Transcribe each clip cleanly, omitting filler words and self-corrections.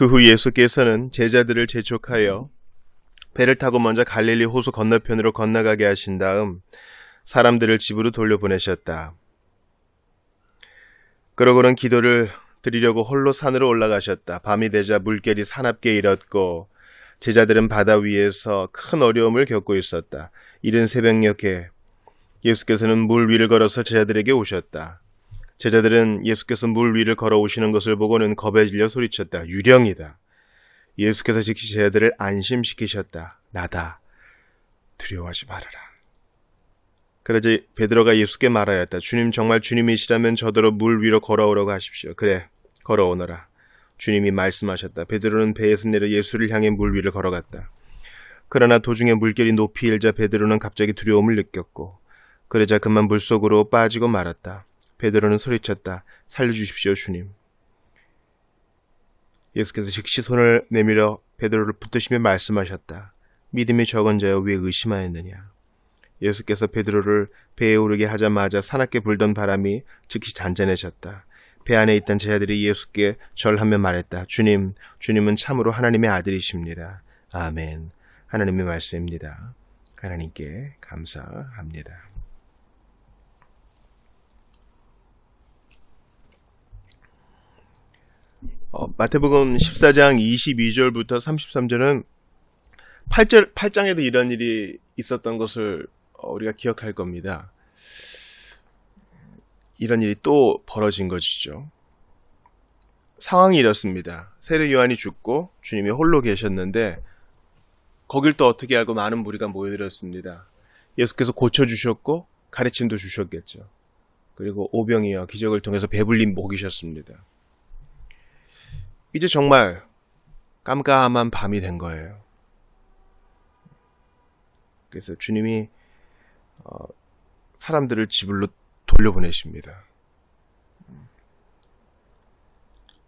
그 후 예수께서는 제자들을 재촉하여 배를 타고 먼저 갈릴리 호수 건너편으로 건너가게 하신 다음 사람들을 집으로 돌려보내셨다. 그러고는 기도를 드리려고 홀로 산으로 올라가셨다. 밤이 되자 물결이 사납게 일었고 제자들은 바다 위에서 큰 어려움을 겪고 있었다. 이른 새벽녘에 예수께서는 물 위를 걸어서 제자들에게 오셨다. 제자들은 예수께서 물 위를 걸어오시는 것을 보고는 겁에 질려 소리쳤다. 유령이다. 예수께서 즉시 제자들을 안심시키셨다. 나다. 두려워하지 말아라. 그러자 베드로가 예수께 말하였다. 주님, 정말 주님이시라면 저더러 물 위로 걸어오라고 하십시오. 그래, 걸어오너라. 주님이 말씀하셨다. 베드로는 배에서 내려 예수를 향해 물 위를 걸어갔다. 그러나 도중에 물결이 높이 일자 베드로는 갑자기 두려움을 느꼈고 그러자 그만 물속으로 빠지고 말았다. 베드로는 소리쳤다. 살려주십시오, 주님. 예수께서 즉시 손을 내밀어 베드로를 붙드시며 말씀하셨다. 믿음이 적은 자여, 왜 의심하였느냐. 예수께서 베드로를 배에 오르게 하자마자 사납게 불던 바람이 즉시 잔잔해졌다. 배 안에 있던 제자들이 예수께 절하며 말했다. 주님, 주님은 참으로 하나님의 아들이십니다. 아멘. 하나님의 말씀입니다. 하나님께 감사합니다. 마태복음 14장 22절부터 33절은 8장에도 이런 일이 있었던 것을 우리가 기억할 겁니다. 이런 일이 또 벌어진 것이죠. 상황이 이렇습니다. 세례 요한이 죽고 주님이 홀로 계셨는데 거길 또 어떻게 알고 많은 무리가 모여들었습니다. 예수께서 고쳐주셨고 가르침도 주셨겠죠. 그리고 오병이어 기적을 통해서 배불리 먹이셨습니다. 이제 정말 깜깜한 밤이 된 거예요. 그래서 주님이 사람들을 집으로 돌려보내십니다.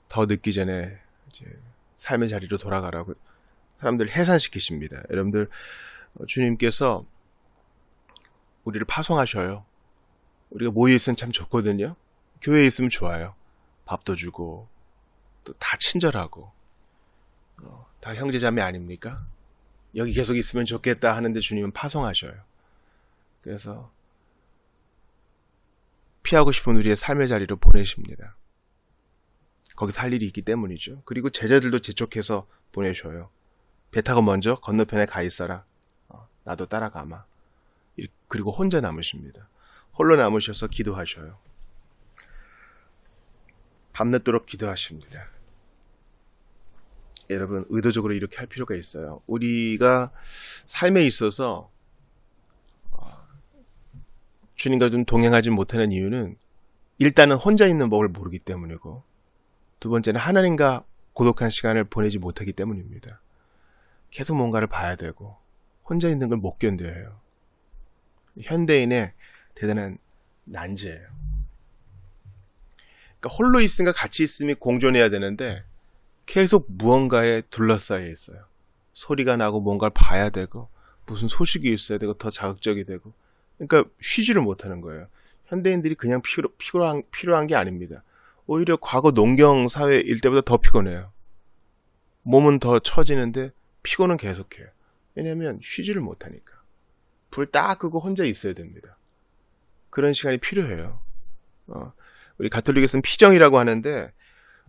더 늦기 전에 이제 삶의 자리로 돌아가라고 사람들을 해산시키십니다. 여러분들, 주님께서 우리를 파송하셔요. 우리가 모여 있으면 참 좋거든요. 교회에 있으면 좋아요. 밥도 주고 또 다 친절하고 다 형제자매 아닙니까? 여기 계속 있으면 좋겠다 하는데 주님은 파송하셔요. 그래서 피하고 싶은 우리의 삶의 자리로 보내십니다. 거기서 할 일이 있기 때문이죠. 그리고 제자들도 재촉해서 보내줘요. 배 타고 먼저 건너편에 가 있어라. 나도 따라가마. 그리고 혼자 남으십니다. 홀로 남으셔서 기도하셔요. 밤늦도록 기도하십니다. 여러분, 의도적으로 이렇게 할 필요가 있어요. 우리가 삶에 있어서 주님과 좀 동행하지 못하는 이유는 일단은 혼자 있는 법을 모르기 때문이고 두 번째는 하나님과 고독한 시간을 보내지 못하기 때문입니다. 계속 뭔가를 봐야 되고 혼자 있는 걸 못 견뎌요. 현대인의 대단한 난제예요. 그러니까 홀로 있으니까 같이 있음이 공존해야 되는데 계속 무언가에 둘러싸여 있어요. 소리가 나고 뭔가를 봐야 되고 무슨 소식이 있어야 되고 더 자극적이 되고 그러니까 쉬지를 못하는 거예요. 현대인들이 그냥 필요한 게 아닙니다. 오히려 과거 농경 사회일 때보다 더 피곤해요. 몸은 더 처지는데 피곤은 계속해요. 왜냐하면 쉬지를 못하니까. 불 딱 끄고 혼자 있어야 됩니다. 그런 시간이 필요해요. 우리 가톨릭에서는 피정이라고 하는데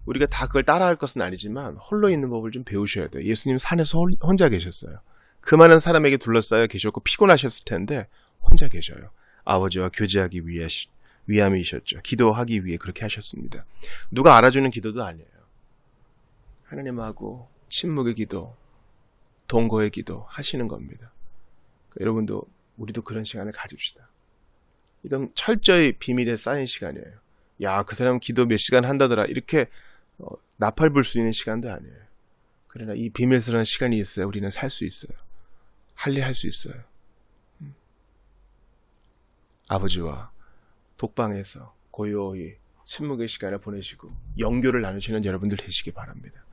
우리가 다 그걸 따라할 것은 아니지만 홀로 있는 법을 좀 배우셔야 돼요. 예수님 산에서 혼자 계셨어요. 그 많은 사람에게 둘러싸여 계셨고 피곤하셨을 텐데 혼자 계셔요. 아버지와 교제하기 위함이셨죠. 기도하기 위해 그렇게 하셨습니다. 누가 알아주는 기도도 아니에요. 하나님하고 침묵의 기도, 동거의 기도 하시는 겁니다. 여러분도 우리도 그런 시간을 가집시다. 이건 철저히 비밀에 쌓인 시간이에요. 야, 그 사람 기도 몇 시간 한다더라. 이렇게 나팔 불 수 있는 시간도 아니에요. 그러나 이 비밀스러운 시간이 있어야 우리는 살 수 있어요. 할 일 할 수 있어요. 아버지와 독방에서 고요히 침묵의 시간을 보내시고 영교를 나누시는 여러분들 되시기 바랍니다.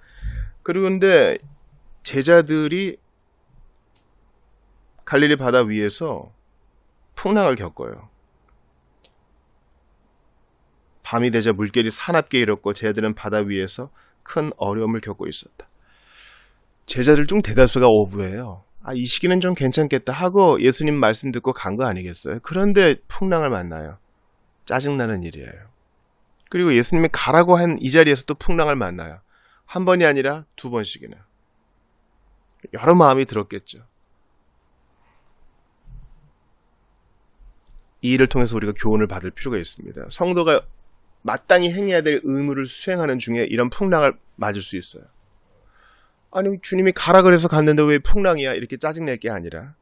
그런데 제자들이 갈릴리 바다 위에서 풍랑을 겪어요. 밤이 되자 물결이 사납게 일었고 제자들은 바다 위에서 큰 어려움을 겪고 있었다. 제자들 중 대다수가 오부예요. 이 시기는 좀 괜찮겠다 하고 예수님 말씀 듣고 간 거 아니겠어요? 그런데 풍랑을 만나요. 짜증나는 일이에요. 그리고 예수님이 가라고 한 이 자리에서 또 풍랑을 만나요. 한 번이 아니라 두 번씩이나. 여러 마음이 들었겠죠. 이 일을 통해서 우리가 교훈을 받을 필요가 있습니다. 성도가 마땅히 행해야 될 의무를 수행하는 중에 이런 풍랑을 맞을 수 있어요. 아니, 주님이 가라 그래서 갔는데 왜 풍랑이야? 이렇게 짜증낼 게 아니라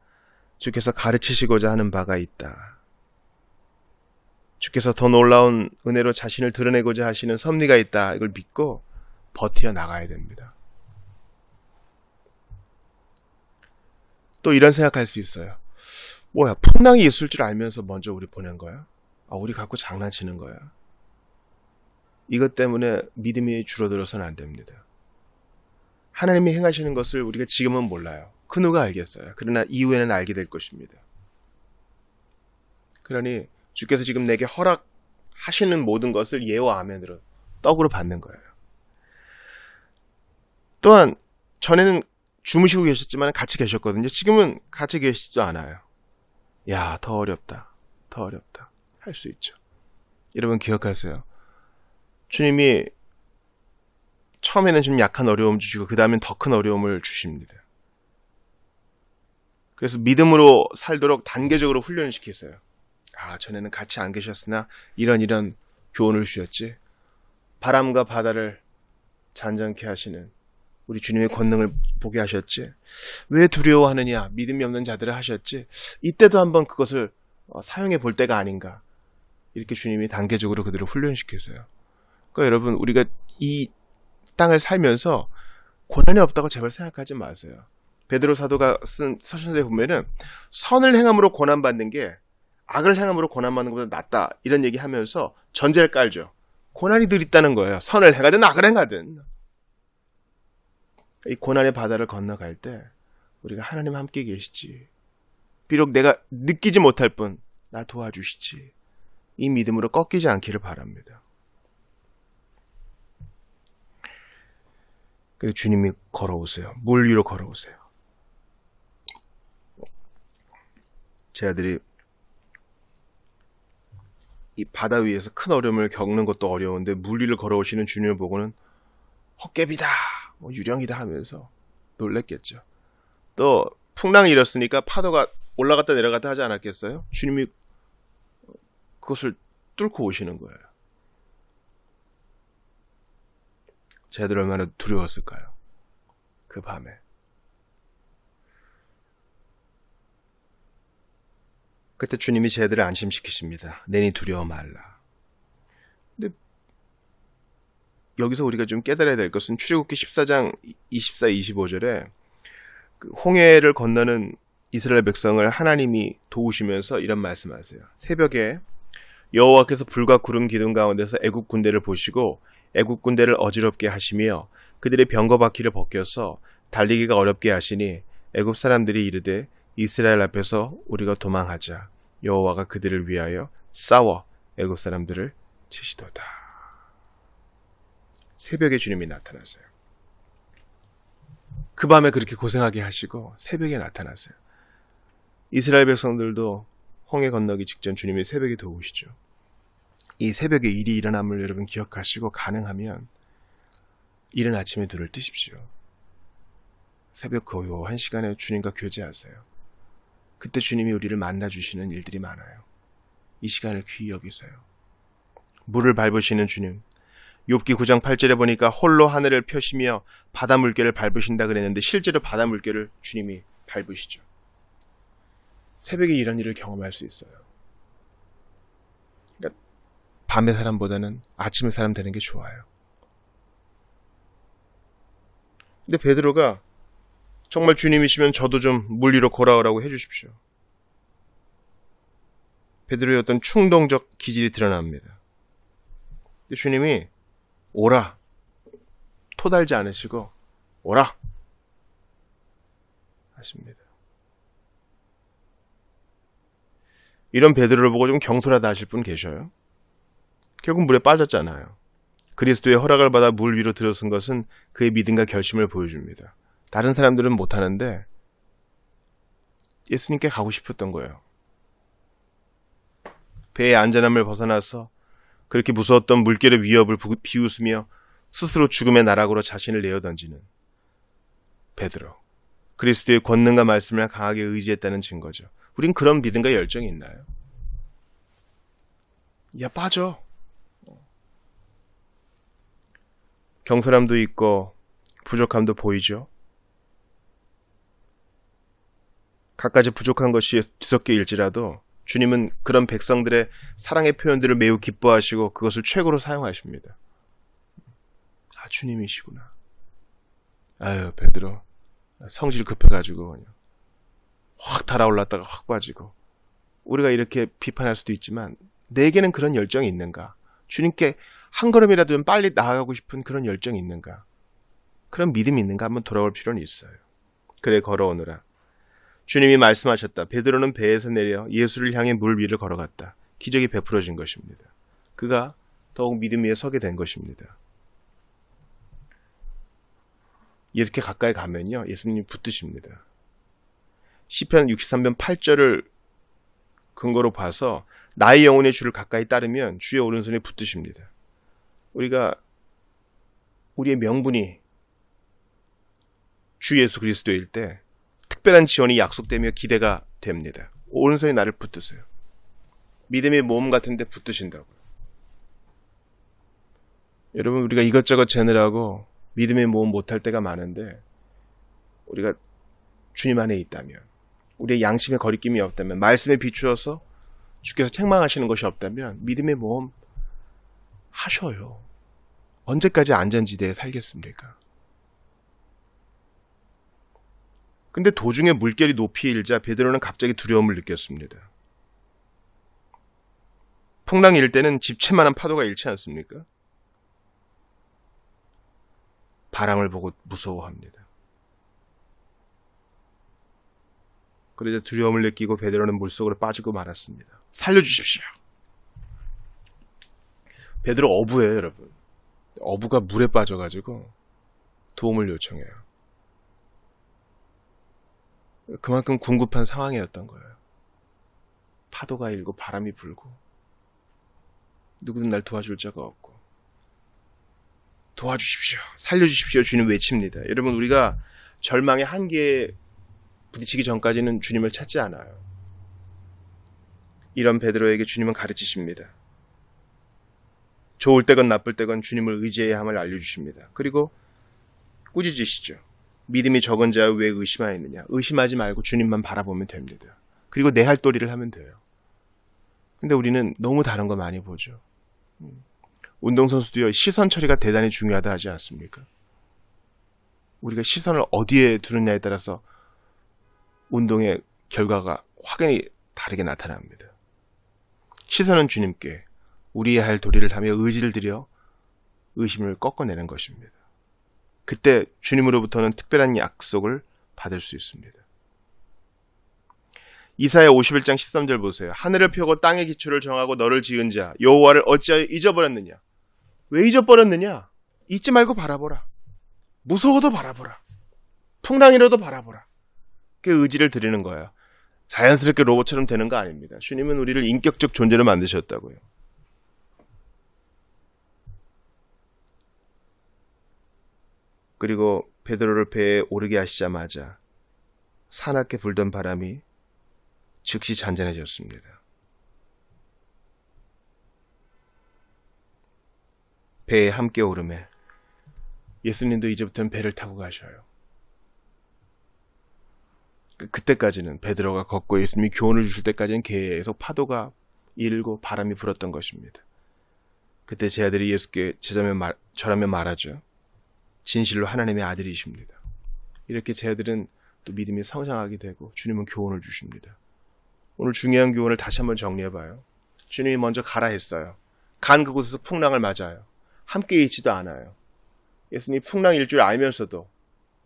주께서 가르치시고자 하는 바가 있다. 주께서 더 놀라운 은혜로 자신을 드러내고자 하시는 섭리가 있다. 이걸 믿고 버텨 나가야 됩니다. 또 이런 생각할 수 있어요. 뭐야, 풍랑이 있을 줄 알면서 먼저 우리 보낸 거야? 우리 갖고 장난치는 거야? 이것 때문에 믿음이 줄어들어서는 안 됩니다. 하나님이 행하시는 것을 우리가 지금은 몰라요. 그 누가 알겠어요. 그러나 이후에는 알게 될 것입니다. 그러니 주께서 지금 내게 허락하시는 모든 것을 예와 아멘으로 떡으로 받는 거예요. 또한 전에는 주무시고 계셨지만 같이 계셨거든요. 지금은 같이 계시지도 않아요. 야, 더 어렵다. 더 어렵다. 할 수 있죠. 여러분 기억하세요. 주님이 처음에는 좀 약한 어려움 주시고 그 다음엔 더 큰 어려움을 주십니다. 그래서 믿음으로 살도록 단계적으로 훈련을 시키세요. 전에는 같이 안 계셨으나 이런 교훈을 주셨지. 바람과 바다를 잔잔케 하시는 우리 주님의 권능을 보게 하셨지. 왜 두려워하느냐? 믿음이 없는 자들을 하셨지. 이때도 한번 그것을 사용해 볼 때가 아닌가. 이렇게 주님이 단계적으로 그들을 훈련시키세요. 그러니까 여러분, 우리가 이 땅을 살면서 고난이 없다고 제발 생각하지 마세요. 베드로 사도가 쓴 서신서에 보면은 선을 행함으로 고난받는 게 악을 행함으로 고난받는 것보다 낫다. 이런 얘기하면서 전제를 깔죠. 고난이 늘 있다는 거예요. 선을 행하든 악을 행하든. 이 고난의 바다를 건너갈 때 우리가 하나님 함께 계시지. 비록 내가 느끼지 못할 뿐 나 도와주시지. 이 믿음으로 꺾이지 않기를 바랍니다. 그래서 주님이 걸어오세요. 물 위로 걸어오세요. 제 아들이 이 바다 위에서 큰 어려움을 겪는 것도 어려운데 물 위를 걸어오시는 주님을 보고는 헛개비다, 유령이다 하면서 놀랬겠죠. 또 풍랑이 일었으니까 파도가 올라갔다 내려갔다 하지 않았겠어요? 주님이 그것을 뚫고 오시는 거예요. 제 아들 얼마나 두려웠을까요? 그 밤에. 그때 주님이 제 아들을 안심시키십니다. 내니 두려워 말라. 근데 여기서 우리가 좀 깨달아야 될 것은 출애굽기 14장 24, 25절에 그 홍해를 건너는 이스라엘 백성을 하나님이 도우시면서 이런 말씀하세요. 새벽에 여호와께서 불과 구름 기둥 가운데서 애국 군대를 보시고 애국 군대를 어지럽게 하시며 그들의 병거 바퀴를 벗겨서 달리기가 어렵게 하시니 애국 사람들이 이르되 이스라엘 앞에서 우리가 도망하자. 여호와가 그들을 위하여 싸워 애국 사람들을 치시도다. 새벽에 주님이 나타나세요. 그 밤에 그렇게 고생하게 하시고 새벽에 나타나세요. 이스라엘 백성들도 홍해 건너기 직전 주님이 새벽에 도우시죠. 이 새벽에 일이 일어남을 여러분 기억하시고 가능하면 이른 아침에 눈을 뜨십시오. 새벽 고요한 시간에 주님과 교제하세요. 그때 주님이 우리를 만나주시는 일들이 많아요. 이 시간을 귀히 여기세요. 물을 밟으시는 주님. 욥기 9장 8절에 보니까 홀로 하늘을 펴시며 바다 물결을 밟으신다 그랬는데 실제로 바다 물결을 주님이 밟으시죠. 새벽에 이런 일을 경험할 수 있어요. 그러니까 밤의 사람보다는 아침의 사람 되는 게 좋아요. 근데 베드로가 정말 주님이시면 저도 좀 물 위로 걸어오라고 해주십시오. 베드로의 어떤 충동적 기질이 드러납니다. 근데 주님이 오라. 토달지 않으시고 오라 하십니다. 이런 베드로를 보고 좀 경솔하다 하실 분 계셔요? 결국 물에 빠졌잖아요. 그리스도의 허락을 받아 물 위로 들어선 것은 그의 믿음과 결심을 보여줍니다. 다른 사람들은 못하는데 예수님께 가고 싶었던 거예요. 배의 안전함을 벗어나서 그렇게 무서웠던 물결의 위협을 비웃으며 스스로 죽음의 나락으로 자신을 내어던지는 베드로. 그리스도의 권능과 말씀을 강하게 의지했다는 증거죠. 우린 그런 믿음과 열정이 있나요? 야, 빠져. 경솔함도 있고 부족함도 보이죠. 갖가지 부족한 것이 뒤섞여 일지라도 주님은 그런 백성들의 사랑의 표현들을 매우 기뻐하시고 그것을 최고로 사용하십니다. 아, 주님이시구나. 아유, 베드로 성질 급해가지고 그냥 확 달아올랐다가 확 빠지고. 우리가 이렇게 비판할 수도 있지만 내게는 그런 열정이 있는가? 주님께 한 걸음이라도 좀 빨리 나아가고 싶은 그런 열정이 있는가? 그런 믿음이 있는가? 한번 돌아올 필요는 있어요. 그래, 걸어오느라. 주님이 말씀하셨다. 베드로는 배에서 내려 예수를 향해 물 위를 걸어갔다. 기적이 베풀어진 것입니다. 그가 더욱 믿음 위에 서게 된 것입니다. 예수께 가까이 가면요, 예수님이 붙드십니다. 시편 63편 8절을 근거로 봐서 나의 영혼의 주를 가까이 따르면 주의 오른손에 붙드십니다. 우리의 명분이 주 예수 그리스도일 때 특별한 지원이 약속되며 기대가 됩니다. 오른손이 나를 붙드세요. 믿음의 모험 같은데 붙드신다고요. 여러분, 우리가 이것저것 재느라고 믿음의 모험 못할 때가 많은데 우리가 주님 안에 있다면, 우리의 양심에 거리낌이 없다면, 말씀에 비추어서 주께서 책망하시는 것이 없다면 믿음의 모험 하셔요. 언제까지 안전지대에 살겠습니까? 근데 도중에 물결이 높이 일자 베드로는 갑자기 두려움을 느꼈습니다. 풍랑이 일 때는 집채만한 파도가 일지 않습니까? 바람을 보고 무서워합니다. 그러자 두려움을 느끼고 베드로는 물속으로 빠지고 말았습니다. 살려주십시오. 베드로 어부예요, 여러분. 어부가 물에 빠져가지고 도움을 요청해요. 그만큼 궁급한 상황이었던 거예요. 파도가 일고 바람이 불고 누구든 날 도와줄 자가 없고. 도와주십시오. 살려주십시오. 주님 외칩니다. 여러분, 우리가 절망의 한계에 부딪히기 전까지는 주님을 찾지 않아요. 이런 베드로에게 주님은 가르치십니다. 좋을 때건 나쁠 때건 주님을 의지해야 함을 알려주십니다. 그리고 꾸짖으시죠. 믿음이 적은 자여 왜 의심하였느냐. 의심하지 말고 주님만 바라보면 됩니다. 그리고 내 할 도리를 하면 돼요. 근데 우리는 너무 다른 거 많이 보죠. 운동선수도요, 시선 처리가 대단히 중요하다 하지 않습니까? 우리가 시선을 어디에 두느냐에 따라서 운동의 결과가 확연히 다르게 나타납니다. 시선은 주님께 우리의 할 도리를 하며 의지를 들여 의심을 꺾어내는 것입니다. 그때 주님으로부터는 특별한 약속을 받을 수 있습니다. 이사야 51장 13절 보세요. 하늘을 펴고 땅의 기초를 정하고 너를 지은 자 여호와를 어찌하여 잊어버렸느냐. 왜 잊어버렸느냐? 잊지 말고 바라보라. 무서워도 바라보라. 풍랑이라도 바라보라. 그 의지를 드리는 거예요. 자연스럽게 로봇처럼 되는 거 아닙니다. 주님은 우리를 인격적 존재로 만드셨다고요. 그리고 베드로를 배에 오르게 하시자마자 사납게 불던 바람이 즉시 잔잔해졌습니다. 배에 함께 오르매 예수님도 이제부터는 배를 타고 가셔요. 그때까지는 베드로가 걷고 예수님이 교훈을 주실 때까지는 계속 파도가 일고 바람이 불었던 것입니다. 그때 제 아들이 예수께 저라면 말하죠. 진실로 하나님의 아들이십니다. 이렇게 제 아들은 또 믿음이 성장하게 되고 주님은 교훈을 주십니다. 오늘 중요한 교훈을 다시 한번 정리해봐요. 주님이 먼저 가라 했어요. 간 그곳에서 풍랑을 맞아요. 함께 있지도 않아요. 예수님이 풍랑일 줄 알면서도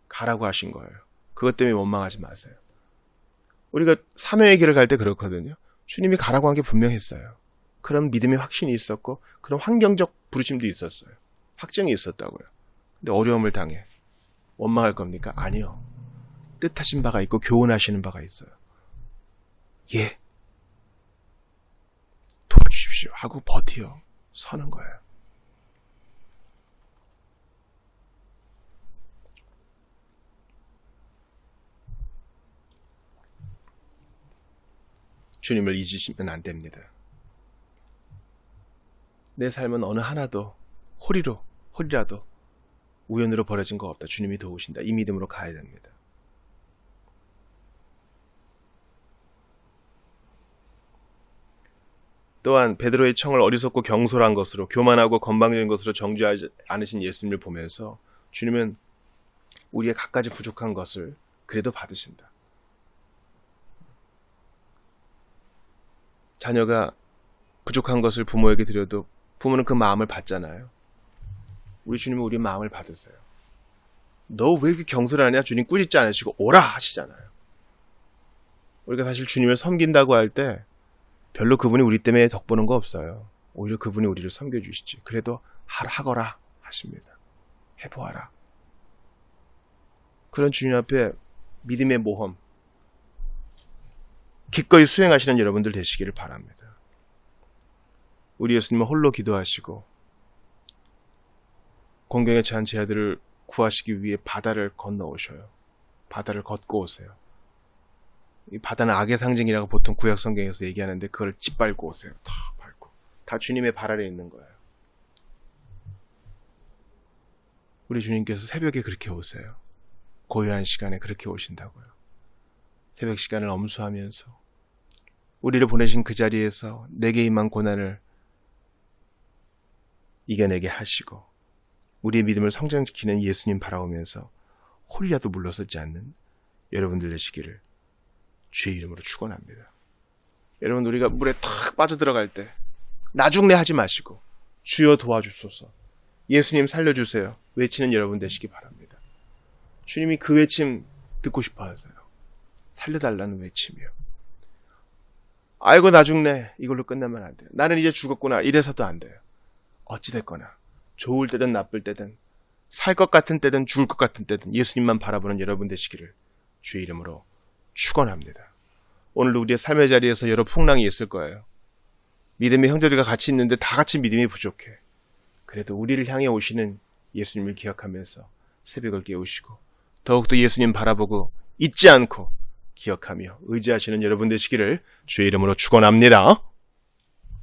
가라고 하신 거예요. 그것 때문에 원망하지 마세요. 우리가 사명의 길을 갈 때 그렇거든요. 주님이 가라고 한 게 분명했어요. 그런 믿음의 확신이 있었고 그런 환경적 부르심도 있었어요. 확증이 있었다고요. 근데 어려움을 당해. 원망할 겁니까? 아니요. 뜻하신 바가 있고 교훈하시는 바가 있어요. 예. 도와주십시오. 하고 버티어 서는 거예요. 주님을 잊으시면 안 됩니다. 내 삶은 어느 하나도 홀이라도 우연으로 벌어진 거 없다. 주님이 도우신다. 이 믿음으로 가야 됩니다. 또한 베드로의 청을 어리석고 경솔한 것으로 교만하고 건방진 것으로 정죄하지 않으신 예수님을 보면서 주님은 우리의 갖가지 부족한 것을 그래도 받으신다. 자녀가 부족한 것을 부모에게 드려도 부모는 그 마음을 받잖아요. 우리 주님은 우리 마음을 받으세요. 너 왜 이렇게 경솔하냐? 주님 꾸짖지 않으시고 오라 하시잖아요. 우리가 사실 주님을 섬긴다고 할 때 별로 그분이 우리 때문에 덕보는 거 없어요. 오히려 그분이 우리를 섬겨주시지. 그래도 하거라 하십니다. 해보아라. 그런 주님 앞에 믿음의 모험 기꺼이 수행하시는 여러분들 되시기를 바랍니다. 우리 예수님은 홀로 기도하시고 공경에 처한 제 아들을 구하시기 위해 바다를 건너오셔요. 바다를 걷고 오세요. 이 바다는 악의 상징이라고 보통 구약 성경에서 얘기하는데 그걸 짓밟고 오세요. 다 밟고. 다 주님의 발 아래 있는 거예요. 우리 주님께서 새벽에 그렇게 오세요. 고요한 시간에 그렇게 오신다고요. 새벽 시간을 엄수하면서 우리를 보내신 그 자리에서 내게 임한 고난을 이겨내게 하시고 우리의 믿음을 성장시키는 예수님 바라보면서 홀이라도 물러서지 않는 여러분들 되시기를 주의 이름으로 축원합니다. 여러분 우리가 물에 탁 빠져들어갈 때 나중내 하지 마시고 주여 도와주소서 예수님 살려주세요 외치는 여러분 되시기 바랍니다. 주님이 그 외침 듣고 싶어 하세요. 살려달라는 외침이요. 아이고 나중내 이걸로 끝나면 안 돼요. 나는 이제 죽었구나 이래서도 안 돼요. 어찌됐거나 좋을 때든 나쁠 때든 살 것 같은 때든 죽을 것 같은 때든 예수님만 바라보는 여러분 되시기를 주의 이름으로 축원합니다. 오늘도 우리의 삶의 자리에서 여러 풍랑이 있을 거예요. 믿음의 형제들과 같이 있는데 다 같이 믿음이 부족해. 그래도 우리를 향해 오시는 예수님을 기억하면서 새벽을 깨우시고 더욱더 예수님 바라보고 잊지 않고 기억하며 의지하시는 여러분 되시기를 주의 이름으로 축원합니다.